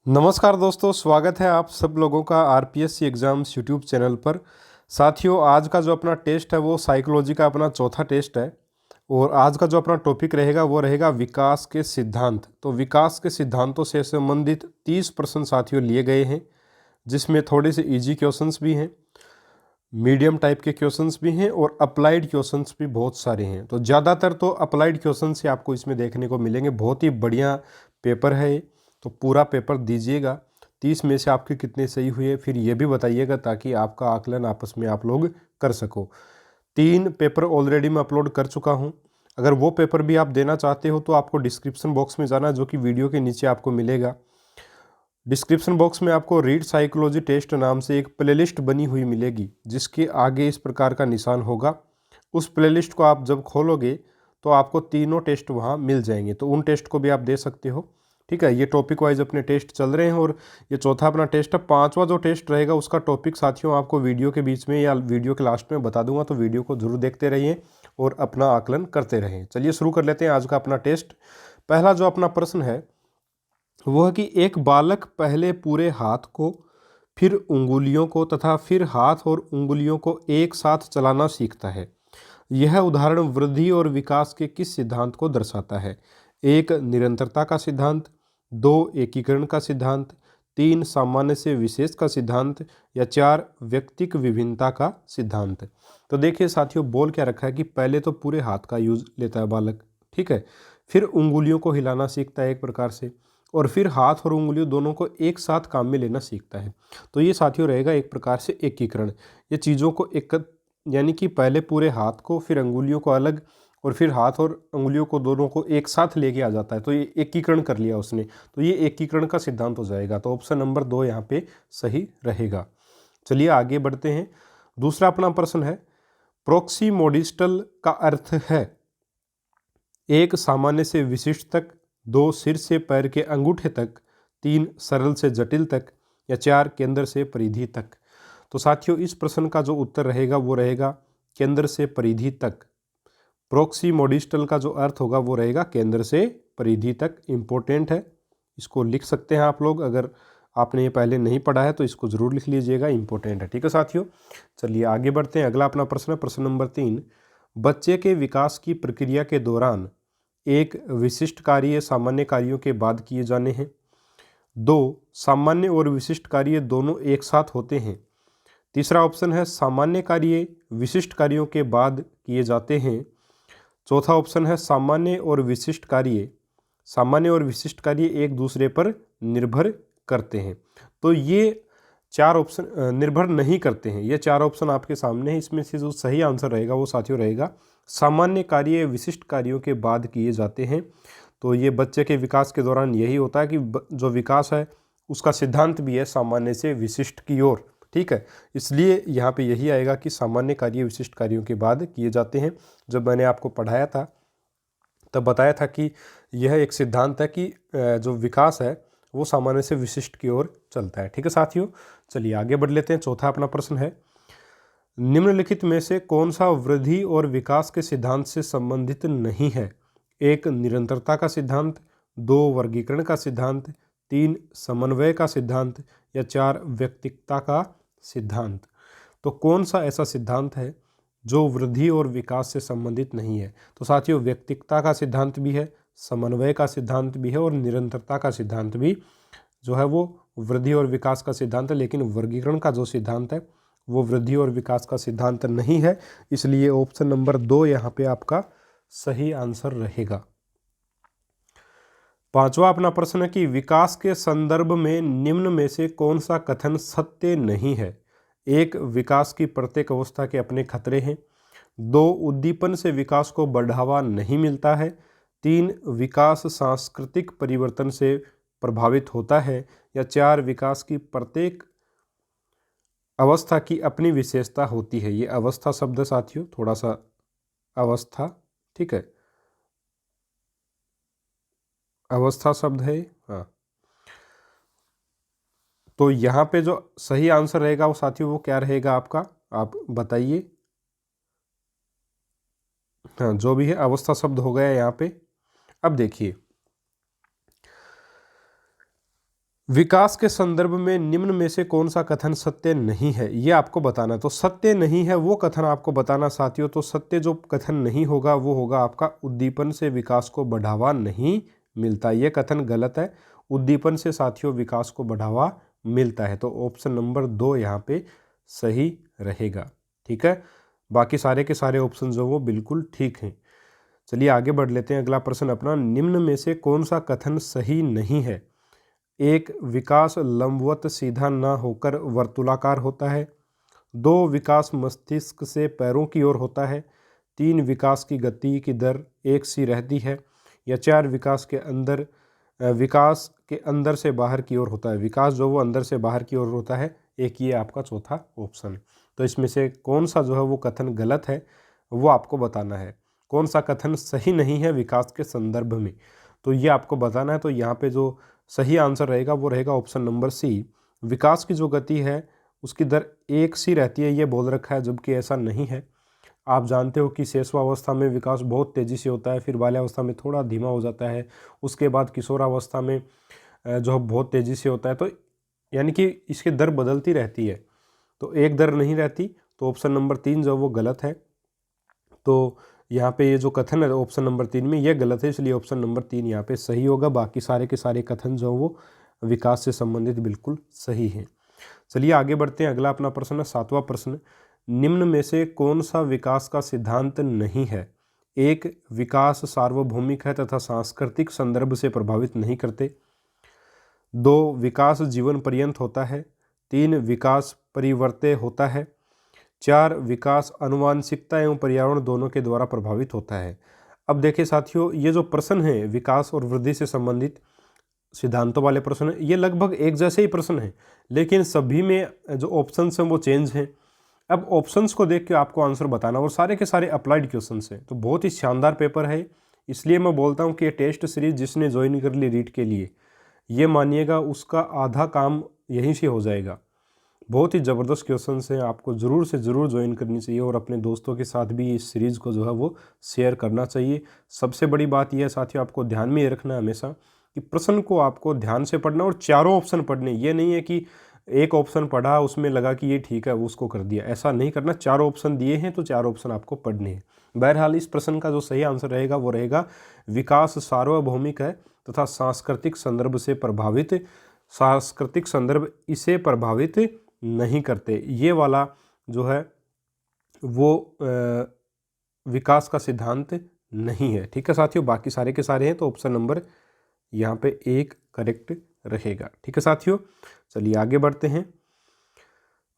नमस्कार दोस्तों, स्वागत है आप सब लोगों का आरपीएससी एग्ज़ाम्स यूट्यूब चैनल पर। साथियों, आज का जो अपना टेस्ट है वो साइकोलॉजी का अपना चौथा टेस्ट है और आज का जो अपना टॉपिक रहेगा वो रहेगा विकास के सिद्धांत। तो विकास के सिद्धांतों से संबंधित 30 प्रश्न साथियों लिए गए हैं, जिसमें थोड़े से इजी क्वेश्चंस भी हैं, मीडियम टाइप के क्वेश्चंस भी हैं और अप्लाइड क्वेश्चंस भी बहुत सारे हैं। तो ज़्यादातर तो अप्लाइड क्वेश्चंस ही आपको इसमें देखने को मिलेंगे। बहुत ही बढ़िया पेपर है ये, तो पूरा पेपर दीजिएगा। 30 में से आपके कितने सही हुए फिर ये भी बताइएगा, ताकि आपका आकलन आपस में आप लोग कर सको। 3 पेपर ऑलरेडी मैं अपलोड कर चुका हूँ। अगर वो पेपर भी आप देना चाहते हो तो आपको डिस्क्रिप्शन बॉक्स में जाना, जो कि वीडियो के नीचे आपको मिलेगा। डिस्क्रिप्शन बॉक्स में आपको रीड साइकोलॉजी टेस्ट नाम से एक प्लेलिस्ट बनी हुई मिलेगी, जिसके आगे इस प्रकार का निशान होगा। उस प्लेलिस्ट को आप जब खोलोगे तो आपको तीनों टेस्ट वहाँ मिल जाएंगे, तो उन टेस्ट को भी आप दे सकते हो। ठीक है, ये टॉपिक वाइज अपने टेस्ट चल रहे हैं और ये चौथा अपना टेस्ट है। 5वां जो टेस्ट रहेगा उसका टॉपिक साथियों आपको वीडियो के बीच में या वीडियो के लास्ट में बता दूंगा, तो वीडियो को जरूर देखते रहिए और अपना आकलन करते रहें। चलिए शुरू कर लेते हैं आज का अपना टेस्ट। पहला जो अपना प्रश्न है वो है कि एक बालक पहले पूरे हाथ को, फिर उंगलियों को तथा फिर हाथ और उंगलियों को एक साथ चलाना सीखता है। यह उदाहरण वृद्धि और विकास के किस सिद्धांत को दर्शाता है? 1 निरंतरता का सिद्धांत, 2 एकीकरण का सिद्धांत, 3 सामान्य से विशेष का सिद्धांत या 4 व्यक्तिक विभिन्नता का सिद्धांत। तो देखिए साथियों, बोल क्या रखा है कि पहले तो पूरे हाथ का यूज लेता है बालक, ठीक है, फिर उंगलियों को हिलाना सीखता है एक प्रकार से, और फिर हाथ और उंगलियों दोनों को एक साथ काम में लेना सीखता है। तो ये साथियों रहेगा एक प्रकार से एकीकरण। ये चीज़ों को एक, यानी कि पहले पूरे हाथ को, फिर अंगुलियों को अलग, और फिर हाथ और अंगुलियों को दोनों को एक साथ लेके आ जाता है। तो ये एकीकरण कर लिया उसने, तो ये एकीकरण का सिद्धांत हो जाएगा। तो ऑप्शन नंबर 2 यहाँ पे सही रहेगा। चलिए आगे बढ़ते हैं। दूसरा अपना प्रश्न है, प्रोक्सीमोडिस्टल का अर्थ है? 1 सामान्य से विशिष्ट तक, 2 सिर से पैर के अंगूठे तक, 3 सरल से जटिल तक या 4 केंद्र से परिधि तक। तो साथियों इस प्रश्न का जो उत्तर रहेगा वो रहेगा केंद्र से परिधि तक। प्रोक्सीमोडिस्टल का जो अर्थ होगा वो रहेगा केंद्र से परिधि तक। इम्पोर्टेंट है, इसको लिख सकते हैं आप लोग। अगर आपने ये पहले नहीं पढ़ा है तो इसको ज़रूर लिख लीजिएगा, इम्पोर्टेंट है। ठीक है साथियों, चलिए आगे बढ़ते हैं। अगला अपना प्रश्न है प्रश्न नंबर 3। बच्चे के विकास की प्रक्रिया के दौरान 1 विशिष्ट कार्य सामान्य कार्यों के बाद किए जाने हैं, 2 सामान्य और विशिष्ट कार्य दोनों एक साथ होते हैं, तीसरा ऑप्शन है सामान्य कार्य विशिष्ट कार्यों के बाद किए जाते हैं, चौथा ऑप्शन है सामान्य और विशिष्ट कार्य एक दूसरे पर निर्भर करते हैं। तो ये 4 ऑप्शन निर्भर नहीं करते हैं। ये 4 ऑप्शन आपके सामने हैं। इसमें से जो सही आंसर रहेगा वो साथियों रहेगा सामान्य कार्य विशिष्ट कार्यों के बाद किए जाते हैं। तो ये बच्चे के विकास के दौरान यही होता है कि जो विकास है उसका सिद्धांत भी है सामान्य से विशिष्ट की ओर। ठीक है, इसलिए यहाँ पे यही आएगा कि सामान्य कार्य विशिष्ट कार्यों के बाद किए जाते हैं। जब मैंने आपको पढ़ाया था तब बताया था कि यह एक सिद्धांत है कि जो विकास है वो सामान्य से विशिष्ट की ओर चलता है। ठीक है साथियों, चलिए आगे बढ़ लेते हैं। चौथा अपना प्रश्न है, निम्नलिखित में से कौन सा वृद्धि और विकास के सिद्धांत से संबंधित नहीं है? 1 निरंतरता का सिद्धांत, 2 वर्गीकरण का सिद्धांत, 3 समन्वय का सिद्धांत या 4 व्यक्तिकता का सिद्धांत। तो कौन सा ऐसा सिद्धांत है जो वृद्धि और विकास से संबंधित नहीं है? तो साथियों व्यक्तिकता का सिद्धांत भी है, समन्वय का सिद्धांत भी है और निरंतरता का सिद्धांत भी जो है वो वृद्धि और विकास का सिद्धांत है। लेकिन वर्गीकरण का जो सिद्धांत है वो वृद्धि और विकास का सिद्धांत नहीं है, इसलिए ऑप्शन नंबर 2 यहाँ पे आपका सही आंसर रहेगा। 5वां अपना प्रश्न है कि विकास के संदर्भ में निम्न में से कौन सा कथन सत्य नहीं है? 1 विकास की प्रत्येक अवस्था के अपने खतरे हैं, 2 उद्दीपन से विकास को बढ़ावा नहीं मिलता है, 3 विकास सांस्कृतिक परिवर्तन से प्रभावित होता है या 4 विकास की प्रत्येक अवस्था की अपनी विशेषता होती है। ये अवस्था शब्द साथियों थोड़ा सा अवस्था, ठीक है, अवस्था शब्द है। हाँ, तो यहाँ पे जो सही आंसर रहेगा वो साथियों वो क्या रहेगा आपका, आप बताइए। हाँ, जो भी है अवस्था शब्द हो गया यहाँ पे। अब देखिए, विकास के संदर्भ में निम्न में से कौन सा कथन सत्य नहीं है, ये आपको बताना है। तो सत्य नहीं है वो कथन आपको बताना साथियों। तो सत्य जो कथन नहीं होगा वो होगा आपका उद्दीपन से विकास को बढ़ावा नहीं मिलता, ये कथन गलत है। उद्दीपन से साथियों विकास को बढ़ावा मिलता है। तो ऑप्शन नंबर 2 यहाँ पे सही रहेगा। ठीक है, बाकी सारे के सारे ऑप्शन जो वो बिल्कुल ठीक हैं। चलिए आगे बढ़ लेते हैं। अगला प्रश्न अपना, निम्न में से कौन सा कथन सही नहीं है। 1, विकास लंबवत सीधा न होकर वर्तुलाकार होता है। 2, विकास मस्तिष्क से पैरों की ओर होता है। 3, विकास की गति की दर एक सी रहती है। या 4, विकास के अंदर से बाहर की ओर होता है। विकास जो वो अंदर से बाहर की ओर होता है। एक ये आपका चौथा ऑप्शन। तो इसमें से कौन सा जो है वो कथन गलत है वो आपको बताना है। कौन सा कथन सही नहीं है विकास के संदर्भ में, तो ये आपको बताना है। तो यहाँ पे जो सही आंसर रहेगा वो रहेगा ऑप्शन नंबर सी। विकास की जो गति है उसकी दर एक सी रहती है, ये बोल रखा है, जबकि ऐसा नहीं है। आप जानते हो कि शैशवावस्था में विकास बहुत तेज़ी से होता है, फिर बाल्यावस्था में थोड़ा धीमा हो जाता है, उसके बाद किशोरावस्था में जो है बहुत तेज़ी से होता है। तो यानी कि इसकी दर बदलती रहती है, तो एक दर नहीं रहती। तो ऑप्शन नंबर 3 जो वो गलत है। तो यहाँ पे ये जो कथन है ऑप्शन नंबर 3 में ये गलत है, इसलिए ऑप्शन नंबर 3 यहाँ पे सही होगा। बाकी सारे के सारे कथन जो वो विकास से संबंधित बिल्कुल सही हैं। चलिए आगे बढ़ते हैं। अगला अपना प्रश्न है 7वां प्रश्न, निम्न में से कौन सा विकास का सिद्धांत नहीं है। 1, विकास सार्वभौमिक है तथा सांस्कृतिक संदर्भ से प्रभावित नहीं करते। 2, विकास जीवन पर्यंत होता है। 3, विकास परिवर्त्य होता है। 4, विकास आनुवांशिकता एवं पर्यावरण दोनों के द्वारा प्रभावित होता है। अब देखिए साथियों, ये जो प्रश्न है विकास और वृद्धि से संबंधित सिद्धांतों वाले प्रश्न ये लगभग एक जैसे ही प्रश्न हैं, लेकिन सभी में जो ऑप्शंस हैं वो चेंज हैं। अब ऑप्शंस को देख के आपको आंसर बताना, और सारे के सारे अप्लाइड क्वेश्चंस हैं। तो बहुत ही शानदार पेपर है, इसलिए मैं बोलता हूँ कि ये टेस्ट सीरीज जिसने ज्वाइन कर ली रीट के लिए, ये मानिएगा उसका आधा काम यहीं से हो जाएगा। बहुत ही ज़बरदस्त क्वेश्चंस हैं, आपको ज़रूर से ज़रूर ज्वाइन करनी चाहिए, और अपने दोस्तों के साथ भी इस सीरीज़ को जो है वो शेयर करना चाहिए। सबसे बड़ी बात यह है साथियों, आपको ध्यान में ये रखना है हमेशा कि प्रश्न को आपको ध्यान से पढ़ना और चारों ऑप्शन पढ़ने। ये नहीं है कि एक ऑप्शन पढ़ा उसमें लगा कि ये ठीक है उसको कर दिया, ऐसा नहीं करना। चारों ऑप्शन दिए हैं तो चारों ऑप्शन आपको पढ़ने हैं। बहरहाल इस प्रश्न का जो सही आंसर रहेगा वो रहेगा विकास सार्वभौमिक है तथा सांस्कृतिक संदर्भ से प्रभावित, सांस्कृतिक संदर्भ इसे प्रभावित नहीं करते। ये वाला जो है वो विकास का सिद्धांत नहीं है। ठीक है साथियों, बाकी सारे के सारे हैं, तो ऑप्शन नंबर यहाँ पे 1 करेक्ट रहेगा। ठीक है साथियों, चलिए आगे बढ़ते हैं।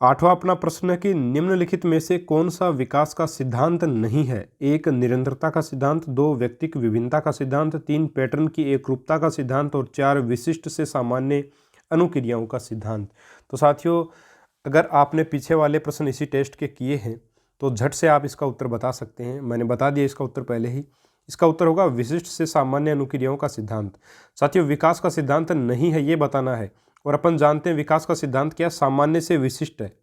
8वां अपना प्रश्न है कि निम्नलिखित में से कौन सा विकास का सिद्धांत नहीं है। 1, निरंतरता का सिद्धांत। 2, व्यक्तिक विभिन्नता का सिद्धांत। 3, पैटर्न की एकरूपता का सिद्धांत। और 4, विशिष्ट से सामान्य अनुक्रियाओं का सिद्धांत। तो साथियों, अगर आपने पीछे वाले प्रश्न इसी टेस्ट के किए हैं तो झट से आप इसका उत्तर बता सकते हैं। मैंने बता दिया इसका उत्तर पहले ही। इसका उत्तर होगा विशिष्ट से सामान्य अनुक्रियाओं का सिद्धांत। साथियों, विकास का सिद्धांत नहीं है ये बताना है, और अपन जानते हैं विकास का सिद्धांत क्या, सामान्य से विशिष्ट है,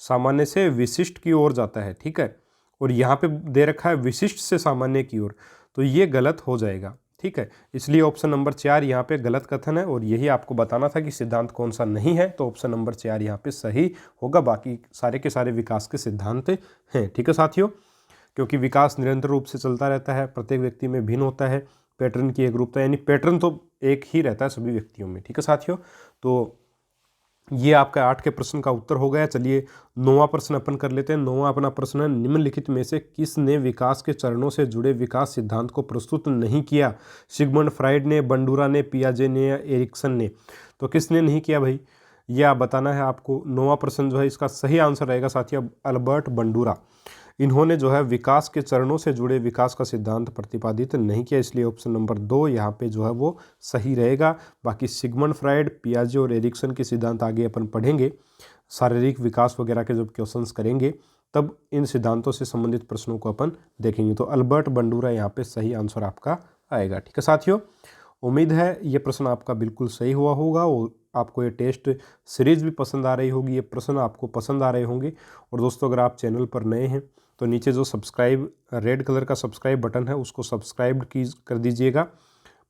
सामान्य से विशिष्ट की ओर जाता है। ठीक है, और यहाँ पे दे रखा है विशिष्ट से सामान्य की ओर, तो ये गलत हो जाएगा। ठीक है, इसलिए ऑप्शन नंबर 4 यहाँ पे गलत कथन है, और यही आपको बताना था कि सिद्धांत कौन सा नहीं है। तो ऑप्शन नंबर 4 यहाँ पे सही होगा। बाकी सारे के सारे विकास के सिद्धांत हैं। ठीक है साथियों, क्योंकि विकास निरंतर रूप से चलता रहता है, प्रत्येक व्यक्ति में भिन्न होता है। पैटर्न की एकरूपता, यानी पैटर्न तो एक ही रहता है सभी व्यक्तियों में। ठीक है साथियों, तो ये आपका 8 के प्रश्न का उत्तर हो गया। चलिए 9वां प्रश्न अपन कर लेते हैं। 9वां अपना प्रश्न है, निम्नलिखित में से किसने विकास के चरणों से जुड़े विकास सिद्धांत को प्रस्तुत नहीं किया। सिगमंड फ्राइड ने, बंडूरा ने, पियाजे ने या एरिक्सन ने। तो किसने नहीं किया भाई, ये आप बताना है आपको। 9वां प्रश्न जो है इसका सही आंसर रहेगा साथियों अल्बर्ट बंडूरा। इन्होंने जो है विकास के चरणों से जुड़े विकास का सिद्धांत प्रतिपादित नहीं किया, इसलिए ऑप्शन नंबर 2 यहाँ पे जो है वो सही रहेगा। बाकी सिगमंड फ्राइड, पियाजे और एरिक्सन के सिद्धांत आगे अपन पढ़ेंगे, शारीरिक विकास वगैरह के जब क्वेश्चंस करेंगे तब इन सिद्धांतों से संबंधित प्रश्नों को अपन देखेंगे। तो अल्बर्ट बंडूरा यहाँ पे सही आंसर आपका आएगा। ठीक है साथियों, उम्मीद है ये प्रश्न आपका बिल्कुल सही हुआ होगा, और आपको ये टेस्ट सीरीज भी पसंद आ रही होगी, ये प्रश्न आपको पसंद आ रहे होंगे। और दोस्तों, अगर आप चैनल पर नए हैं तो नीचे जो सब्सक्राइब रेड कलर का सब्सक्राइब बटन है उसको सब्सक्राइब कर दीजिएगा।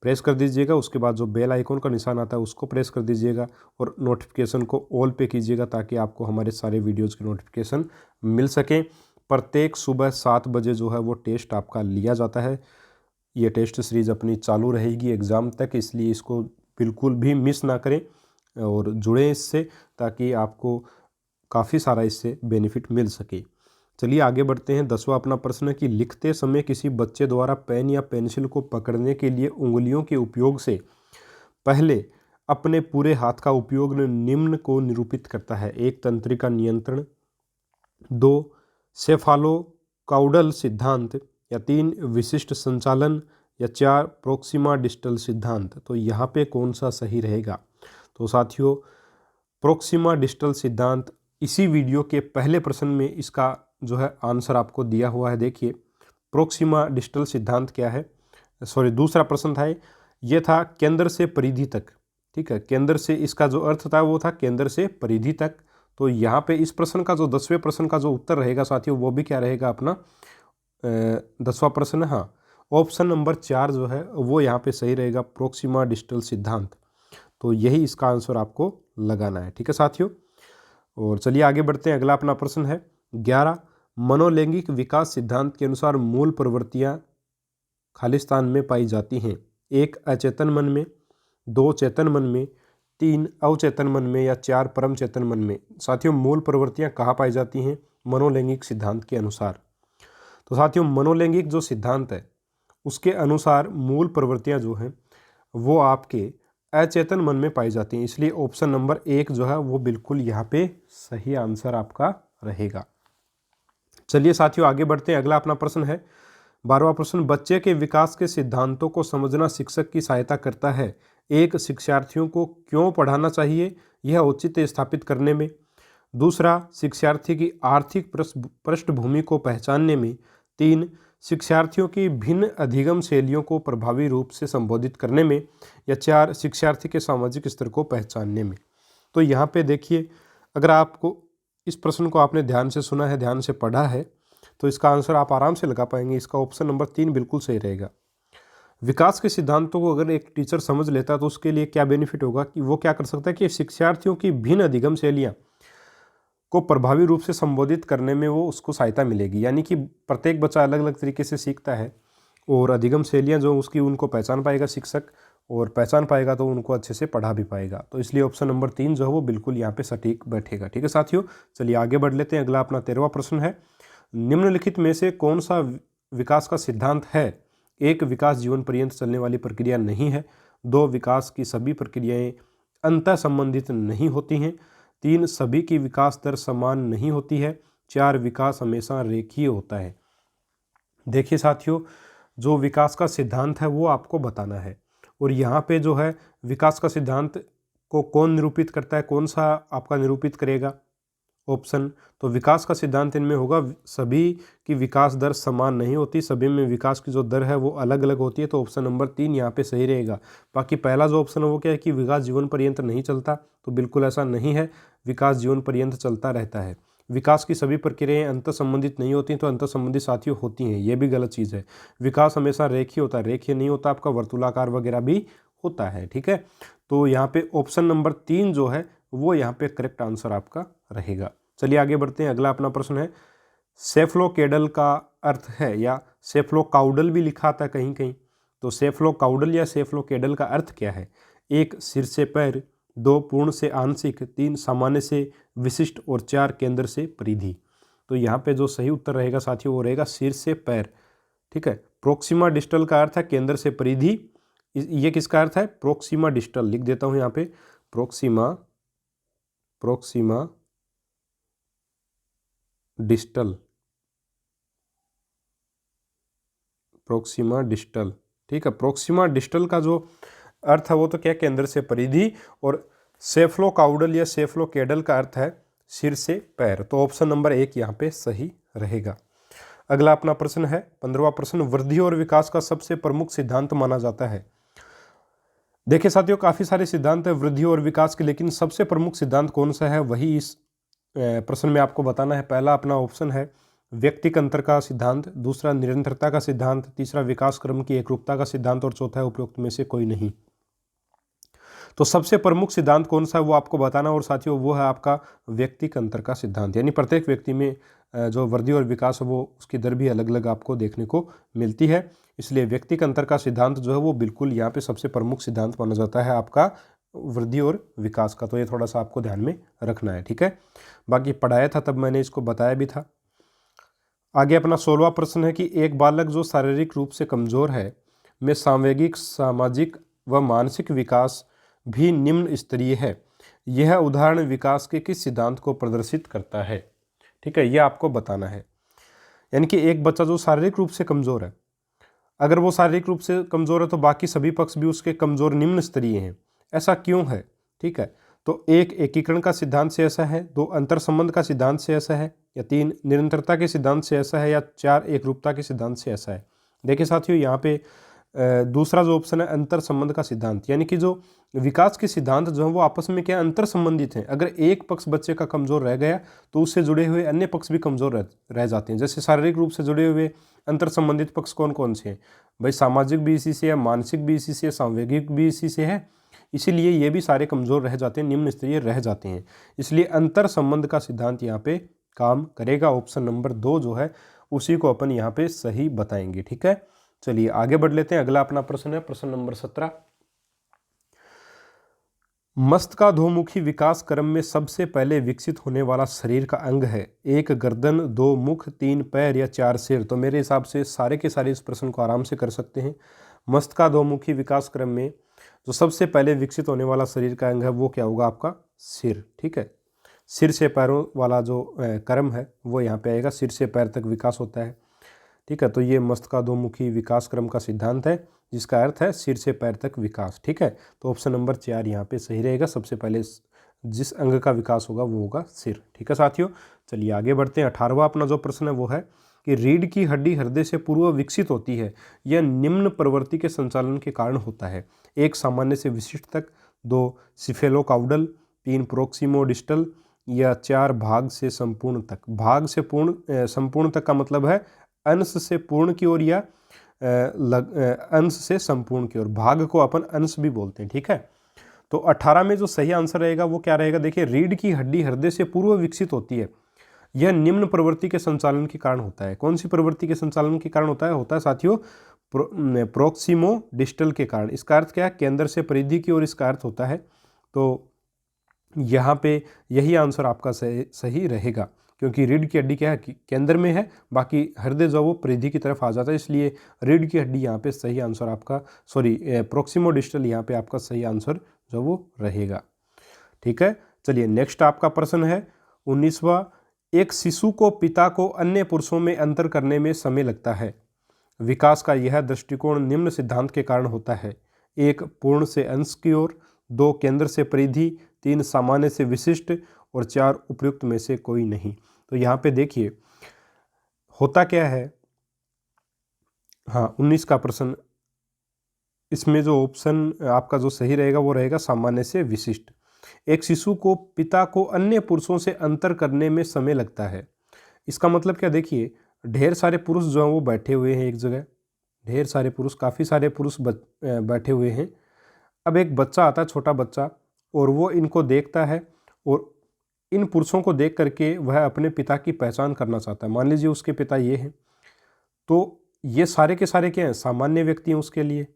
प्रेस कर दीजिएगा। उसके बाद जो बेल आइकॉन का निशान आता है उसको प्रेस कर दीजिएगा और नोटिफिकेशन को ऑल पे कीजिएगा ताकि आपको हमारे सारे वीडियोज़ की नोटिफिकेशन मिल सके। प्रत्येक सुबह 7 बजे जो है वो टेस्ट आपका लिया जाता है। ये टेस्ट सीरीज़ अपनी चालू रहेगी एग्ज़ाम तक, इसलिए इसको बिल्कुल भी मिस ना करें और जुड़ें इससे, ताकि आपको काफ़ी सारा इससे बेनिफिट मिल सके। चलिए आगे बढ़ते हैं। 10वां अपना प्रश्न है कि लिखते समय किसी बच्चे द्वारा पेन या पेंसिल को पकड़ने के लिए उंगलियों के उपयोग से पहले अपने पूरे हाथ का उपयोग निम्न को निरूपित करता है। 1 तंत्रिका नियंत्रण, 2 सेफालोकाउडल सिद्धांत, या 3 विशिष्ट संचालन, या 4 प्रोक्सिमा डिस्टल सिद्धांत। तो यहाँ पे कौन सा सही रहेगा? तो साथियों प्रोक्सिमा डिस्टल सिद्धांत इसी वीडियो के पहले प्रश्न में इसका जो है आंसर आपको दिया हुआ है। देखिए प्रोक्सिमा डिस्टल सिद्धांत क्या है, सॉरी दूसरा प्रश्न था ये था केंद्र से परिधि तक। ठीक है, केंद्र से, इसका जो अर्थ था वो था केंद्र से परिधि तक। तो यहाँ पे इस प्रश्न का जो 10वें प्रश्न का जो उत्तर रहेगा साथियों वो भी क्या रहेगा अपना 10वां प्रश्न। हाँ, ऑप्शन नंबर 4 जो है वो यहाँ पे सही रहेगा, प्रोक्सिमा डिस्टल सिद्धांत। तो यही इसका आंसर आपको लगाना है। ठीक है साथियों, और चलिए आगे बढ़ते हैं। अगला अपना प्रश्न है 11, मनोलैंगिक विकास सिद्धांत के अनुसार मूल प्रवृत्तियाँ खालिस्तान में पाई जाती हैं। 1 अचेतन मन में, 2 चेतन मन में, 3 अवचेतन मन में, या 4 परम चेतन मन में। साथियों मूल प्रवृत्तियाँ कहाँ पाई जाती हैं मनोलैंगिक सिद्धांत के अनुसार? तो साथियों मनोलैंगिक जो सिद्धांत है उसके अनुसार मूल प्रवृत्तियाँ जो हैं वो आपके अचेतन मन में पाई जाती हैं, इसलिए ऑप्शन नंबर 1 जो है वो बिल्कुल यहाँ पे सही आंसर आपका रहेगा। चलिए साथियों आगे बढ़ते हैं। अगला अपना प्रश्न है 12वां प्रश्न, बच्चे के विकास के सिद्धांतों को समझना शिक्षक की सहायता करता है। 1 शिक्षार्थियों को क्यों पढ़ाना चाहिए यह औचित्य स्थापित करने में, 2 शिक्षार्थी की आर्थिक पृष्ठभूमि को पहचानने में, 3 शिक्षार्थियों की भिन्न अधिगम शैलियों को प्रभावी रूप से संबोधित करने में, या 4 शिक्षार्थी के सामाजिक स्तर को पहचानने में। तो यहाँ पे देखिए अगर आपको इस प्रश्न को आपने ध्यान से सुना है, ध्यान से पढ़ा है, तो इसका आंसर आप आराम से लगा पाएंगे। इसका ऑप्शन नंबर 3 बिल्कुल सही रहेगा। विकास के सिद्धांतों को अगर एक टीचर समझ लेता है तो उसके लिए क्या बेनिफिट होगा कि वो क्या कर सकता है कि शिक्षार्थियों की भिन्न अधिगम शैलियाँ को प्रभावी रूप से संबोधित करने में वो उसको सहायता मिलेगी। यानी कि प्रत्येक बच्चा अलग अलग तरीके से सीखता है और अधिगम शैलियाँ जो उसकी उनको पहचान पाएगा शिक्षक, और पहचान पाएगा तो उनको अच्छे से पढ़ा भी पाएगा। तो इसलिए ऑप्शन नंबर 3 जो है वो बिल्कुल यहाँ पे सटीक बैठेगा। ठीक है साथियों, चलिए आगे बढ़ लेते हैं। अगला अपना 13वां प्रश्न है, निम्नलिखित में से कौन सा विकास का सिद्धांत है? 1 विकास जीवन पर्यंत चलने वाली प्रक्रिया नहीं है, 2 विकास की सभी प्रक्रियाएं अंतः संबंधित नहीं होती हैं, 3 सभी की विकास दर समान नहीं होती है, 4 विकास हमेशा रेखीय होता है। देखिए साथियों जो विकास का सिद्धांत है वो आपको बताना है, और यहाँ पे जो है विकास का सिद्धांत को कौन निरूपित करता है, कौन सा आपका निरूपित करेगा ऑप्शन? तो विकास का सिद्धांत इनमें होगा सभी की विकास दर समान नहीं होती, सभी में विकास की जो दर है वो अलग अलग होती है। तो ऑप्शन नंबर 3 यहाँ पे सही रहेगा। बाकी पहला जो ऑप्शन है वो क्या है कि विकास जीवन पर्यंत नहीं चलता, तो बिल्कुल ऐसा नहीं है, विकास जीवन पर्यंत चलता रहता है। विकास की सभी प्रक्रियाएं अंतर संबंधित नहीं होती, तो अंतर संबंधित साथियों होती हैं, ये भी गलत चीज़ है। विकास हमेशा रेखीय होता है, रेखीय नहीं होता, आपका वर्तुलाकार वगैरह भी होता है। ठीक है, तो यहाँ पे ऑप्शन नंबर 3 जो है वो यहाँ पे करेक्ट आंसर आपका रहेगा। चलिए आगे बढ़ते हैं। अगला अपना प्रश्न है सेफ्लोकेडल का अर्थ है, या सेफ्लोकाउडल भी लिखा था कहीं कहीं, तो सेफ्लोकाउडल या सेफ्लोकेडल का अर्थ क्या है? 1 सिर से पैर, 2 पूर्ण से आंशिक, 3 सामान्य से विशिष्ट, और 4 केंद्र से परिधि। तो यहाँ पे जो सही उत्तर रहेगा साथियों वो रहेगा सिर से पैर। ठीक है, प्रोक्सिमा डिस्टल का अर्थ है केंद्र से परिधि, ये किसका अर्थ है? Proxima distal. लिख देता हूँ यहाँ पे प्रोक्सिमा डिस्टल, प्रोक्सिमा डिस्टल। ठीक है, प्रोक्सिमा डिस्टल का जो अर्थ है वो तो क्या केंद्र से परिधि, और सेफ्लोकाउडल या सेफ्लोकेडल का अर्थ है सिर से पैर। तो ऑप्शन नंबर 1 यहाँ पे सही रहेगा। अगला अपना प्रश्न है 15वां प्रश्न, वृद्धि और विकास का सबसे प्रमुख सिद्धांत माना जाता है। देखिए साथियों काफ़ी सारे सिद्धांत है वृद्धि और विकास के, लेकिन सबसे प्रमुख सिद्धांत कौन सा है वही इस प्रश्न में आपको बताना है। पहला अपना ऑप्शन है व्यक्तिक अंतर का सिद्धांत, दूसरा निरंतरता का सिद्धांत, तीसरा विकास क्रम की एकरूपता का सिद्धांत और चौथा है उपरोक्त में से कोई नहीं। तो सबसे प्रमुख सिद्धांत कौन सा है वो आपको बताना, और साथियों वो है आपका व्यक्तिक अंतर का सिद्धांत। यानी प्रत्येक व्यक्ति में जो वृद्धि और विकास है वो उसकी दर भी अलग अलग आपको देखने को मिलती है, इसलिए व्यक्तिक अंतर का सिद्धांत जो है वो बिल्कुल यहाँ पे सबसे प्रमुख सिद्धांत माना जाता है आपका वृद्धि और विकास का। तो ये थोड़ा सा आपको ध्यान में रखना है, ठीक है। बाकी पढ़ाया था तब मैंने इसको बताया भी था। आगे अपना 16वां प्रश्न है कि एक बालक जो शारीरिक रूप से कमजोर है में सांवेगिक, सामाजिक व मानसिक विकास भी निम्न स्तरीय है, यह उदाहरण विकास के किस सिद्धांत को प्रदर्शित करता है? ठीक है, यह आपको बताना है। यानी कि एक बच्चा जो शारीरिक रूप से कमजोर है, अगर वो शारीरिक रूप से कमजोर है तो बाकी सभी पक्ष भी उसके कमजोर निम्न स्तरीय हैं। ऐसा क्यों है? ठीक है, तो एक एकीकरण का सिद्धांत से ऐसा है, दो अंतर संबंध का सिद्धांत से ऐसा है, या तीन निरंतरता के सिद्धांत से ऐसा है, या चार एकरूपता के सिद्धांत से ऐसा है। देखिए साथियों, यहाँ पे दूसरा जो ऑप्शन है अंतर संबंध का सिद्धांत, यानी कि जो विकास के सिद्धांत जो है वो आपस में क्या अंतर संबंधित हैं। अगर एक पक्ष बच्चे का कमजोर रह गया तो उससे जुड़े हुए अन्य पक्ष भी कमजोर रह जाते हैं। जैसे शारीरिक रूप से जुड़े हुए अंतर संबंधित पक्ष कौन कौन से हैं भाई? सामाजिक भी इसी से है, मानसिक भी इसी से है, सांवेगिक भी इसी से है, इसीलिए ये भी सारे कमजोर रह जाते हैं, निम्न स्तरीय रह जाते हैं। इसलिए अंतर संबंध का सिद्धांत यहाँ पे काम करेगा। ऑप्शन नंबर 2 जो है उसी को अपन यहाँ पे सही बताएंगे, ठीक है। चलिए आगे बढ़ लेते हैं। अगला अपना प्रश्न है प्रश्न नंबर 17। मस्तिष्काधोमुखी विकास क्रम में सबसे पहले विकसित होने वाला शरीर का अंग है? एक गर्दन, दो मुख, तीन पैर या चार सिर? तो मेरे हिसाब से सारे के सारे इस प्रश्न को आराम से कर सकते हैं। मस्तिष्काधोमुखी विकास क्रम में जो सबसे पहले विकसित होने वाला शरीर का अंग है वो क्या होगा? आपका सिर, ठीक है। सिर से पैरों वाला जो क्रम है वो यहाँ पे आएगा, सिर से पैर तक विकास होता है, ठीक है। तो ये मस्तिष्काधोमुखी विकास क्रम का सिद्धांत है जिसका अर्थ है सिर से पैर तक विकास, ठीक है। तो ऑप्शन नंबर 4 यहाँ पे सही रहेगा। सबसे पहले जिस अंग का विकास होगा वो होगा सिर, ठीक है साथियों। चलिए आगे बढ़ते हैं। 18वां अपना जो प्रश्न है वो है कि रीढ़ की हड्डी हृदय से पूर्व विकसित होती है, यह निम्न प्रवृत्ति के संचालन के कारण होता है? एक सामान्य से विशिष्ट तक, दो सिफेलोकाउडल, तीन प्रोक्सिमोडिस्टल, या चार भाग से संपूर्ण तक? भाग से संपूर्ण तक का मतलब है अंश से पूर्ण की ओर या अंश से संपूर्ण की ओर। भाग को अपन अंश भी बोलते हैं, ठीक है। तो 18 में जो सही आंसर रहेगा वो क्या रहेगा? देखिए, रीढ़ की हड्डी हृदय से पूर्व विकसित होती है, यह निम्न प्रवृत्ति के संचालन के कारण होता है। कौन सी प्रवृत्ति के संचालन के कारण होता है? होता है साथियों प्रोक्सिमो डिस्टल के कारण। इसका अर्थ क्या है? केंद्र से परिधि की ओर इसका अर्थ होता है। तो यहाँ पे यही आंसर आपका सही रहेगा, क्योंकि रीढ़ की हड्डी क्या है? केंद्र में है, बाकी हृदय जो वो परिधि की तरफ आ जाता है, इसलिए रीढ़ की हड्डी यहाँ पे सही आंसर आपका, प्रोक्सिमोडिस्टल यहाँ पे आपका सही आंसर जो वो रहेगा, ठीक है। चलिए नेक्स्ट आपका प्रश्न है 19वां। एक शिशु को पिता को अन्य पुरुषों में अंतर करने में समय लगता है, विकास का यह दृष्टिकोण निम्न सिद्धांत के कारण होता है? एक पूर्ण से अंश की ओर, दो केंद्र से परिधि, तीन सामान्य से विशिष्ट, और चार उपयुक्त में से कोई नहीं। तो यहाँ पे देखिए होता क्या है। हाँ, 19 का प्रश्न, इसमें जो ऑप्शन आपका जो सही रहेगा वो रहेगा सामान्य से विशिष्ट। एक शिशु को पिता को अन्य पुरुषों से अंतर करने में समय लगता है, इसका मतलब क्या? देखिए, ढेर सारे पुरुष जो हैं वो बैठे हुए हैं एक जगह, ढेर सारे पुरुष, काफ़ी सारे पुरुष बैठे हुए हैं। अब एक बच्चा आता है, छोटा बच्चा, और वो इनको देखता है, और इन पुरुषों को देख करके वह अपने पिता की पहचान करना चाहता है। मान लीजिए उसके पिता ये हैं, तो ये सारे के सारे क्या हैं? सामान्य व्यक्ति हैं उसके लिए।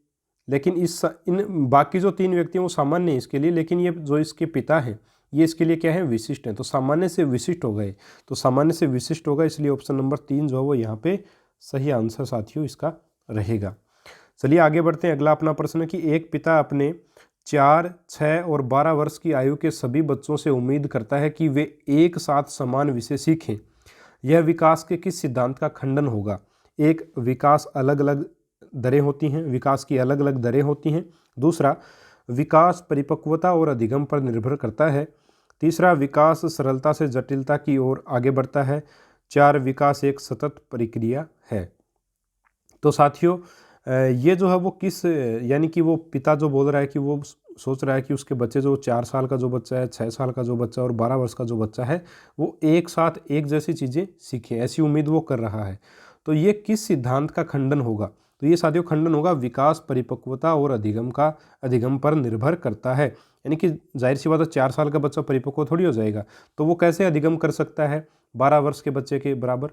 लेकिन इन बाकी जो 3 व्यक्ति हैं वो सामान्य हैं इसके लिए, लेकिन ये जो इसके पिता हैं ये इसके लिए क्या है? विशिष्ट हैं। तो सामान्य से विशिष्ट हो गए, तो सामान्य से विशिष्ट होगा, इसलिए ऑप्शन नंबर 3 जो है वो यहाँ पे सही आंसर साथियों इसका रहेगा। चलिए आगे बढ़ते हैं। अगला अपना प्रश्न है कि एक पिता अपने 4, 6 और 12 वर्ष की आयु के सभी बच्चों से उम्मीद करता है कि वे एक साथ समान विषय सीखें, यह विकास के किस सिद्धांत का खंडन होगा? एक, विकास अलग अलग दरें होती हैं, विकास की अलग अलग दरें होती हैं। दूसरा, विकास परिपक्वता और अधिगम पर निर्भर करता है। तीसरा, विकास सरलता से जटिलता की ओर आगे बढ़ता है। 4, विकास एक सतत प्रक्रिया है। तो साथियों ये जो है वो किस, यानी कि वो पिता जो बोल रहा है कि वो सोच रहा है कि उसके बच्चे जो 4 साल का जो बच्चा है, 6 साल का जो बच्चा और 12 वर्ष का जो बच्चा है वो एक साथ एक जैसी चीज़ें सीखें, ऐसी उम्मीद वो कर रहा है। तो ये किस सिद्धांत का खंडन होगा? तो ये साथियों खंडन होगा विकास, परिपक्वता और अधिगम पर निर्भर करता है। यानी कि जाहिर सी बात है 4 साल का बच्चा परिपक्व थोड़ी हो जाएगा, तो वो कैसे अधिगम कर सकता है 12 वर्ष के बच्चे के बराबर,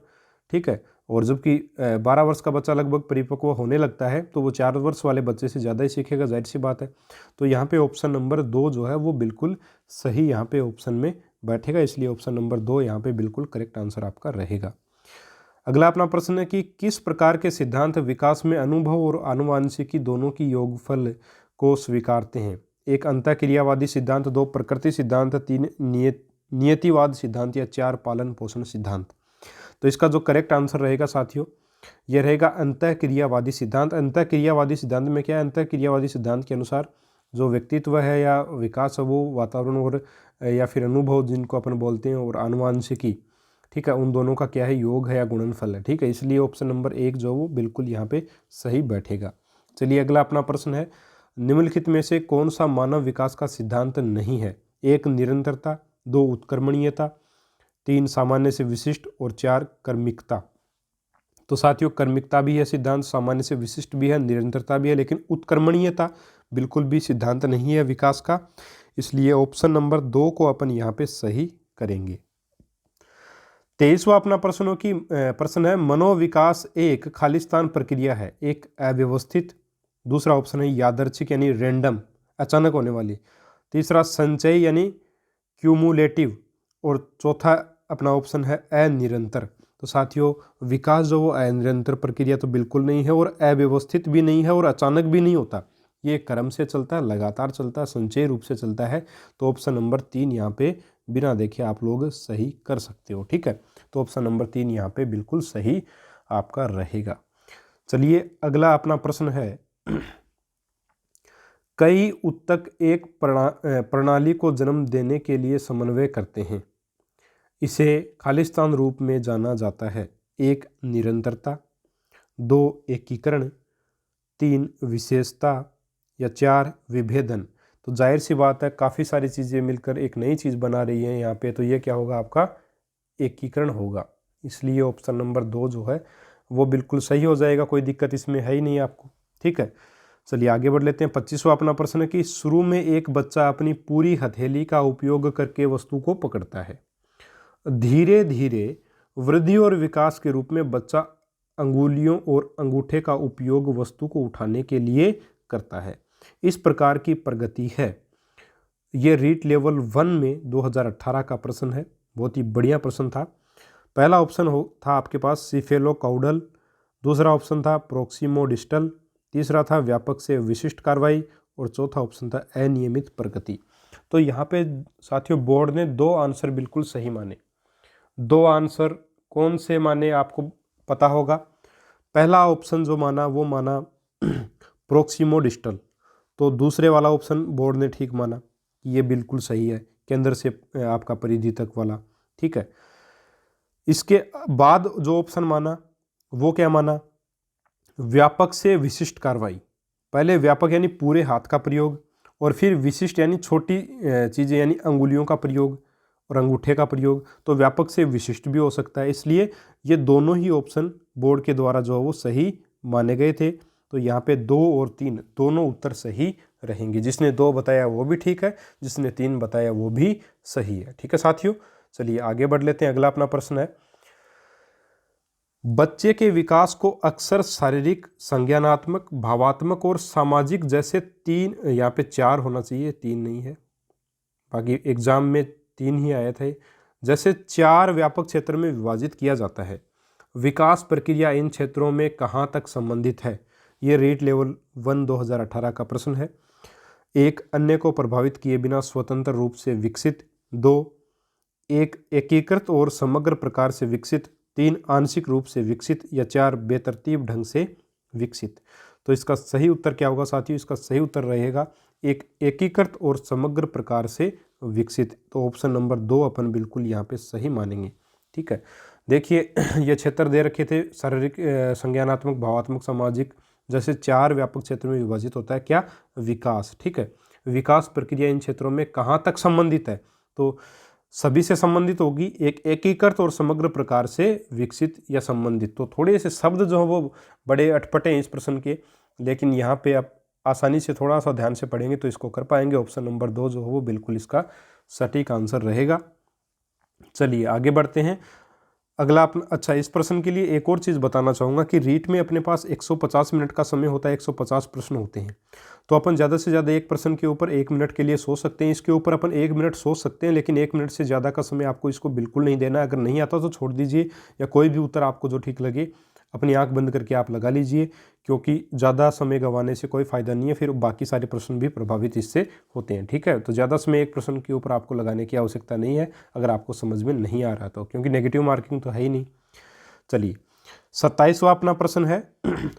ठीक है। और जबकि 12 वर्ष का बच्चा लगभग परिपक्व होने लगता है तो वो 4 वर्ष वाले बच्चे से ज़्यादा ही सीखेगा, जाहिर सी बात है। तो यहाँ पे ऑप्शन नंबर 2 जो है वो बिल्कुल सही यहाँ पे ऑप्शन में बैठेगा, इसलिए ऑप्शन नंबर 2 यहाँ पे बिल्कुल करेक्ट आंसर आपका रहेगा। अगला अपना प्रश्न है कि किस प्रकार के सिद्धांत विकास में अनुभव और आनुवांशिकी दोनों की योगफल को स्वीकारते हैं? एक अंतःक्रियावादी सिद्धांत, 2 प्रकृति सिद्धांत, 3 नियतिवाद सिद्धांत या 4 पालन पोषण सिद्धांत। तो इसका जो करेक्ट आंसर रहेगा साथियों यह रहेगा अंतःक्रियावादी सिद्धांत। अंतःक्रियावादी सिद्धांत में क्या है? अंतःक्रियावादी सिद्धांत के अनुसार जो व्यक्तित्व है या विकास है वो वातावरण और या फिर अनुभव जिनको अपन बोलते हैं और आनुवांशिकी, ठीक है, उन दोनों का क्या है? योग है या गुणनफल है, ठीक है। इसलिए ऑप्शन नंबर 1 जो वो बिल्कुल यहाँ पे सही बैठेगा। चलिए अगला अपना प्रश्न है, निम्नलिखित में से कौन सा मानव विकास का सिद्धांत नहीं है? 1 निरंतरता, 2 उत्क्रमणीयता, 3 सामान्य से विशिष्ट और 4 कर्मिकता। तो साथियों कर्मिकता भी है सिद्धांत, सामान्य से विशिष्ट भी है, निरंतरता भी है, लेकिन उत्क्रमणीयता बिल्कुल भी सिद्धांत नहीं है विकास का। इसलिए ऑप्शन नंबर 2 को अपन यहाँ पे सही करेंगे। 23वां अपना प्रश्न है मनोविकास एक खालिस्तान प्रक्रिया है, एक अव्यवस्थित, दूसरा ऑप्शन है यादृच्छिक यानी रैंडम अचानक होने वाली, तीसरा संचय यानी क्यूमुलेटिव और चौथा अपना ऑप्शन है अनिरंतर। तो साथियों विकास जो वो अनिरंतर प्रक्रिया तो बिल्कुल नहीं है और अव्यवस्थित भी नहीं है और अचानक भी नहीं होता, ये क्रम से चलता है, लगातार चलता है, संचय रूप से चलता है। तो ऑप्शन नंबर 3 यहाँ पे बिना देखे आप लोग सही कर सकते हो, ठीक है। तो ऑप्शन नंबर 3 यहाँ पे बिल्कुल सही आपका रहेगा। चलिए अगला अपना प्रश्न है कई ऊतक एक प्रणाली को जन्म देने के लिए समन्वय करते हैं, इसे खालिस्तान रूप में जाना जाता है। 1 निरंतरता, 2 एकीकरण, 3 विशेषता या 4 विभेदन। तो जाहिर सी बात है काफ़ी सारी चीज़ें मिलकर एक नई चीज़ बना रही है यहाँ पे, तो ये क्या होगा आपका एकीकरण होगा। इसलिए ऑप्शन नंबर 2 जो है वो बिल्कुल सही हो जाएगा, कोई दिक्कत इसमें है ही नहीं आपको, ठीक है। चलिए आगे बढ़ लेते हैं। 25वां अपना प्रश्न है कि शुरू में एक बच्चा अपनी पूरी हथेली का उपयोग करके वस्तु को पकड़ता है, धीरे धीरे वृद्धि और विकास के रूप में बच्चा अंगुलियों और अंगूठे का उपयोग वस्तु को उठाने के लिए करता है। इस प्रकार की प्रगति है। ये रीट लेवल 1 में 2018 का प्रश्न है, बहुत ही बढ़िया प्रश्न था। पहला ऑप्शन था आपके पास सिफेलोकाउडल, दूसरा ऑप्शन था प्रोक्सिमोडिस्टल, तीसरा था व्यापक से विशिष्ट कार्रवाई और चौथा ऑप्शन था अनियमित प्रगति। तो यहाँ पे साथियों बोर्ड ने 2 आंसर बिल्कुल सही माने। 2 आंसर कौन से माने आपको पता होगा। पहला ऑप्शन जो माना वो माना प्रोक्सिमोडिस्टल, तो दूसरे वाला ऑप्शन बोर्ड ने ठीक माना कि ये बिल्कुल सही है, केंद्र से आपका परिधि तक वाला, ठीक है। इसके बाद जो ऑप्शन माना वो क्या माना, व्यापक से विशिष्ट कार्रवाई। पहले व्यापक यानी पूरे हाथ का प्रयोग और फिर विशिष्ट यानी छोटी चीज़ें यानी अंगुलियों का प्रयोग और अंगूठे का प्रयोग, तो व्यापक से विशिष्ट भी हो सकता है। इसलिए ये दोनों ही ऑप्शन बोर्ड के द्वारा जो है वो सही माने गए थे। तो यहाँ पे 2 और 3 दोनों उत्तर सही रहेंगे। जिसने 2 बताया वो भी ठीक है, जिसने 3 बताया वो भी सही है, ठीक है साथियों। चलिए आगे बढ़ लेते हैं। अगला अपना प्रश्न है बच्चे के विकास को अक्सर शारीरिक, संज्ञानात्मक, भावात्मक और सामाजिक जैसे 3, यहाँ पे 4 होना चाहिए, 3 नहीं है, बाकी एग्जाम में 3 ही आए थे, जैसे 4 व्यापक क्षेत्र में विभाजित किया जाता है। विकास प्रक्रिया इन क्षेत्रों में कहाँ तक संबंधित है? ये रीट लेवल 1 2018 का प्रश्न है। 1 अन्य को प्रभावित किए बिना स्वतंत्र रूप से विकसित, 2 एक एकीकृत और समग्र प्रकार से विकसित, 3 आंशिक रूप से विकसित या 4 बेतरतीब ढंग से विकसित। तो इसका सही उत्तर क्या होगा साथियों? इसका सही उत्तर रहेगा एक एकीकृत और समग्र प्रकार से विकसित। तो ऑप्शन नंबर 2 अपन बिल्कुल यहाँ पे सही मानेंगे, ठीक है। देखिए ये क्षेत्र दे रखे थे शारीरिक, संज्ञानात्मक, भावात्मक, सामाजिक, जैसे 4 व्यापक क्षेत्र में विभाजित होता है क्या? विकास, ठीक है। विकास प्रक्रिया इन क्षेत्रों में कहाँ तक संबंधित है, तो सभी से संबंधित होगी, एक एकीकृत और समग्र प्रकार से विकसित या संबंधित। तो थोड़े से शब्द जो है वो बड़े अटपटे हैं इस प्रश्न के, लेकिन यहाँ पे आप आसानी से थोड़ा सा ध्यान से पढ़ेंगे तो इसको कर पाएंगे। ऑप्शन नंबर 2 जो है वो बिल्कुल इसका सटीक आंसर रहेगा। चलिए आगे बढ़ते हैं। अगला अच्छा, इस प्रश्न के लिए एक और चीज़ बताना चाहूँगा कि रीट में अपने पास 150 मिनट का समय होता है, 150 प्रश्न होते हैं। तो अपन ज़्यादा से ज़्यादा एक प्रश्न के ऊपर 1 मिनट के लिए सोच सकते हैं। इसके ऊपर अपन 1 मिनट सोच सकते हैं, लेकिन 1 मिनट से ज़्यादा का समय आपको इसको बिल्कुल नहीं देना है। अगर नहीं आता तो छोड़ दीजिए, या कोई भी उत्तर आपको जो ठीक लगे अपनी आंख बंद करके आप लगा लीजिए, क्योंकि ज़्यादा समय गंवाने से कोई फ़ायदा नहीं है, फिर बाकी सारे प्रश्न भी प्रभावित इससे होते हैं। ठीक है, तो ज़्यादा समय एक प्रश्न के ऊपर आपको लगाने की आवश्यकता नहीं है अगर आपको समझ में नहीं आ रहा तो, क्योंकि नेगेटिव मार्किंग तो है ही नहीं। चलिए 27वां अपना प्रश्न है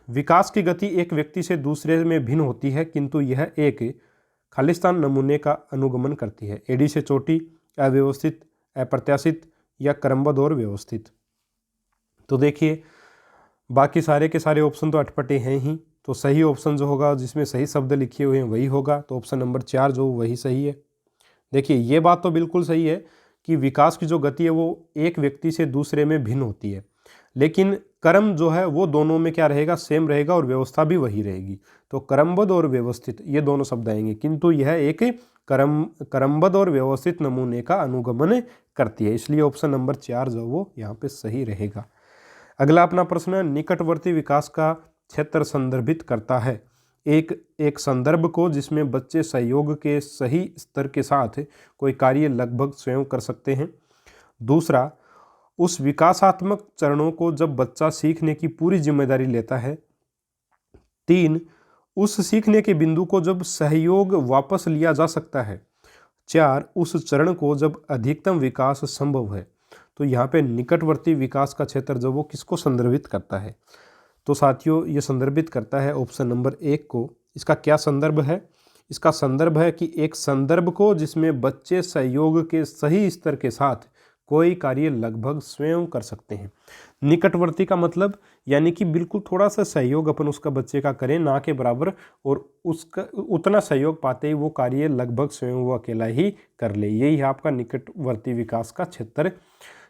विकास की गति एक व्यक्ति से दूसरे में भिन्न होती है, किंतु यह एक खालिस्तान नमूने का अनुगमन करती है। एड़ी से चोटी, अव्यवस्थित, अप्रत्याशित या क्रमबद्ध और व्यवस्थित। तो देखिए बाकी सारे के सारे ऑप्शन तो अटपटे हैं ही, तो सही ऑप्शन जो होगा जिसमें सही शब्द लिखे हुए हैं वही होगा। तो ऑप्शन नंबर 4 जो वही सही है। देखिए ये बात तो बिल्कुल सही है कि विकास की जो गति है वो एक व्यक्ति से दूसरे में भिन्न होती है, लेकिन क्रम जो है वो दोनों में क्या रहेगा, सेम रहेगा, और व्यवस्था भी वही रहेगी। तो क्रमबद्ध और व्यवस्थित ये दोनों शब्द आएंगे, किंतु यह एक क्रमबद्ध और व्यवस्थित नमूने का अनुगमन करती है, इसलिए ऑप्शन नंबर 4 जो वो यहाँ पे सही रहेगा। अगला अपना प्रश्न है निकटवर्ती विकास का क्षेत्र संदर्भित करता है। एक संदर्भ को जिसमें बच्चे सहयोग के सही स्तर के साथ कोई कार्य लगभग स्वयं कर सकते हैं। दूसरा, उस विकासात्मक चरणों को जब बच्चा सीखने की पूरी जिम्मेदारी लेता है। 3, उस सीखने के बिंदु को जब सहयोग वापस लिया जा सकता है। 4, उस चरण को जब अधिकतम विकास संभव है। तो यहाँ पे निकटवर्ती विकास का क्षेत्र जो वो किसको संदर्भित करता है, तो साथियों ये संदर्भित करता है ऑप्शन नंबर 1 को। इसका क्या संदर्भ है, इसका संदर्भ है कि एक संदर्भ को जिसमें बच्चे सहयोग के सही स्तर के साथ कोई कार्य लगभग स्वयं कर सकते हैं। निकटवर्ती का मतलब यानी कि बिल्कुल थोड़ा सा सहयोग अपन उसका बच्चे का करें, ना के बराबर, और उसका उतना सहयोग पाते ही वो कार्य लगभग स्वयं वो अकेला ही कर ले, यही है आपका निकटवर्ती विकास का क्षेत्र।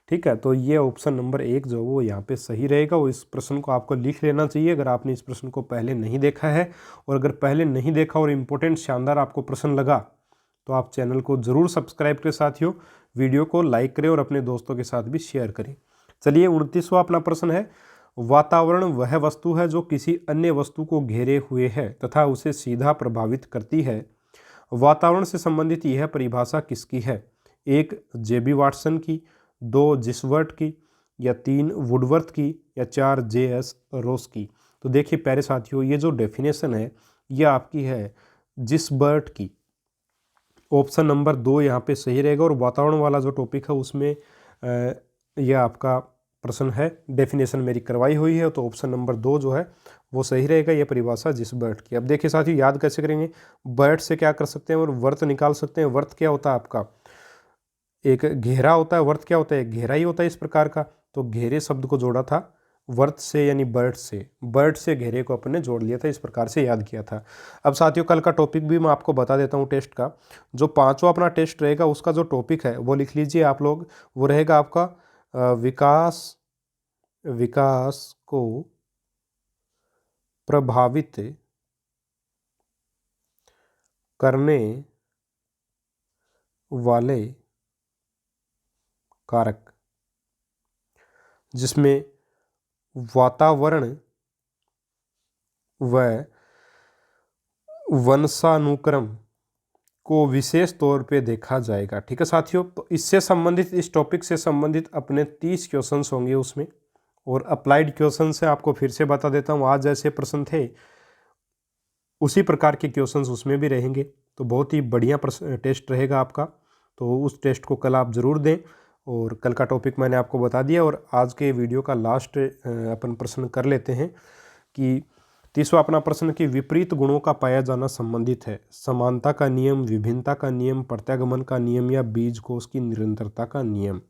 ठीक है, तो ये ऑप्शन नंबर 1 जो वो यहाँ पे सही रहेगा, और इस प्रश्न को आपको लिख लेना चाहिए अगर आपने इस प्रश्न को पहले नहीं देखा है। और अगर पहले नहीं देखा और इम्पोर्टेंट शानदार आपको प्रश्न लगा तो आप चैनल को ज़रूर सब्सक्राइब करें साथियों, वीडियो को लाइक करें और अपने दोस्तों के साथ भी शेयर करें। चलिए 29वां अपना प्रश्न है वातावरण वह वस्तु है जो किसी अन्य वस्तु को घेरे हुए है तथा उसे सीधा प्रभावित करती है। वातावरण से संबंधित यह परिभाषा किसकी है? 1 जेबी वाटसन की, 2 जिसवर्ट की, या 3 वुडवर्थ की, या 4 JS रोस की। तो देखिए प्यारे साथियों ये जो डेफिनेशन है ये आपकी है जिसबर्ट की। ऑप्शन नंबर 2 यहाँ पे सही रहेगा, और वातावरण वाला जो टॉपिक है उसमें यह आपका प्रश्न है, डेफिनेशन मेरी करवाई हुई है, तो ऑप्शन नंबर 2 जो है वो सही रहेगा, ये परिभाषा जिसबर्ट की। अब देखिए साथियों याद कैसे करेंगे, बर्ट से क्या कर सकते हैं और वर्त निकाल सकते हैं। वर्त क्या होता है आपका, एक घेरा होता है, वर्त क्या होता है, एक घेरा ही होता है इस प्रकार का। तो घेरे शब्द को जोड़ा था वर्त से यानी बर्ट से घेरे को अपने जोड़ लिया था, इस प्रकार से याद किया था। अब साथियों कल का टॉपिक भी मैं आपको बता देता हूँ टेस्ट का। जो 5वां अपना टेस्ट रहेगा उसका जो टॉपिक है वो लिख लीजिए आप लोग, वो रहेगा आपका विकास को प्रभावित करने वाले कारक, जिसमें वातावरण व वंशानुक्रम को विशेष तौर पे देखा जाएगा। ठीक है साथियों, तो इससे संबंधित, इस टॉपिक से संबंधित अपने 30 क्वेश्चंस होंगे उसमें, और अप्लाइड क्वेश्चन से आपको फिर से बता देता हूँ, आज जैसे प्रश्न थे उसी प्रकार के क्वेश्चंस उसमें भी रहेंगे। तो बहुत ही बढ़िया टेस्ट रहेगा आपका, तो उस टेस्ट को कल आप ज़रूर दें। और कल का टॉपिक मैंने आपको बता दिया, और आज के वीडियो का लास्ट अपन प्रश्न कर लेते हैं कि 30वां अपना प्रश्न कि विपरीत गुणों का पाया जाना संबंधित है। समानता का नियम, विभिन्नता का नियम, प्रत्यागमन का नियम, या बीजकोश की निरंतरता का नियम।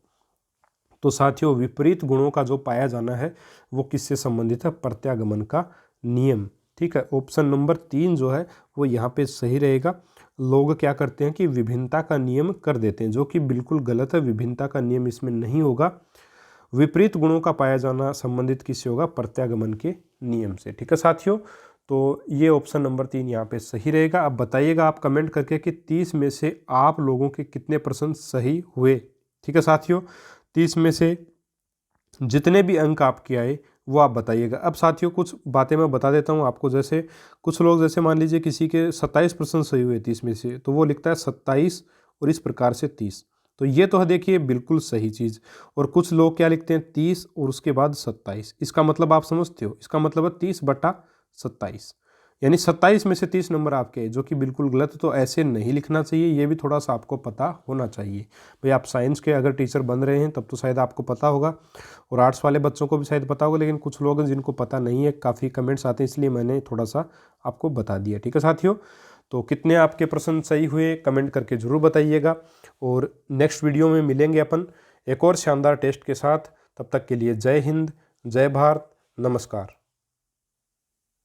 तो साथियों विपरीत गुणों का जो पाया जाना है वो किससे संबंधित है? प्रत्यागमन का नियम। ठीक है, ऑप्शन नंबर 3 जो है वो यहाँ पे सही रहेगा। लोग क्या करते हैं कि विभिन्नता का नियम कर देते हैं, जो कि बिल्कुल गलत है। विभिन्नता का नियम इसमें नहीं होगा। विपरीत गुणों का पाया जाना संबंधित किससे होगा? प्रत्यागमन के नियम से। ठीक है साथियों, तो ये ऑप्शन नंबर 3 यहाँ पे सही रहेगा। अब बताइएगा आप कमेंट करके कि 30 में से आप लोगों के कितने प्रश्न सही हुए। ठीक है साथियों, 30 में से जितने भी अंक आपके आए वो आप बताइएगा। अब साथियों कुछ बातें मैं बता देता हूँ आपको। जैसे कुछ लोग, जैसे मान लीजिए किसी के 27 प्रश्न सही हुए 30 में से, तो वो लिखता है 27 और इस प्रकार से 30। तो ये तो है देखिए बिल्कुल सही चीज़। और कुछ लोग क्या लिखते हैं? 30 और उसके बाद 27। इसका मतलब आप समझते हो? इसका मतलब है 30/27, यानी 27 में से 30 नंबर आपके, जो कि बिल्कुल गलत। तो ऐसे नहीं लिखना चाहिए, ये भी थोड़ा सा आपको पता होना चाहिए। भाई आप साइंस के अगर टीचर बन रहे हैं तब तो शायद आपको पता होगा, और आर्ट्स वाले बच्चों को भी शायद पता होगा, लेकिन कुछ लोग हैं जिनको पता नहीं है, काफ़ी कमेंट्स आते हैं, इसलिए मैंने थोड़ा सा आपको बता दिया। ठीक है साथियों, तो कितने आपके प्रश्न सही हुए कमेंट करके ज़रूर बताइएगा। और नेक्स्ट वीडियो में मिलेंगे अपन एक और शानदार टेस्ट के साथ। तब तक के लिए जय हिंद, जय भारत, नमस्कार।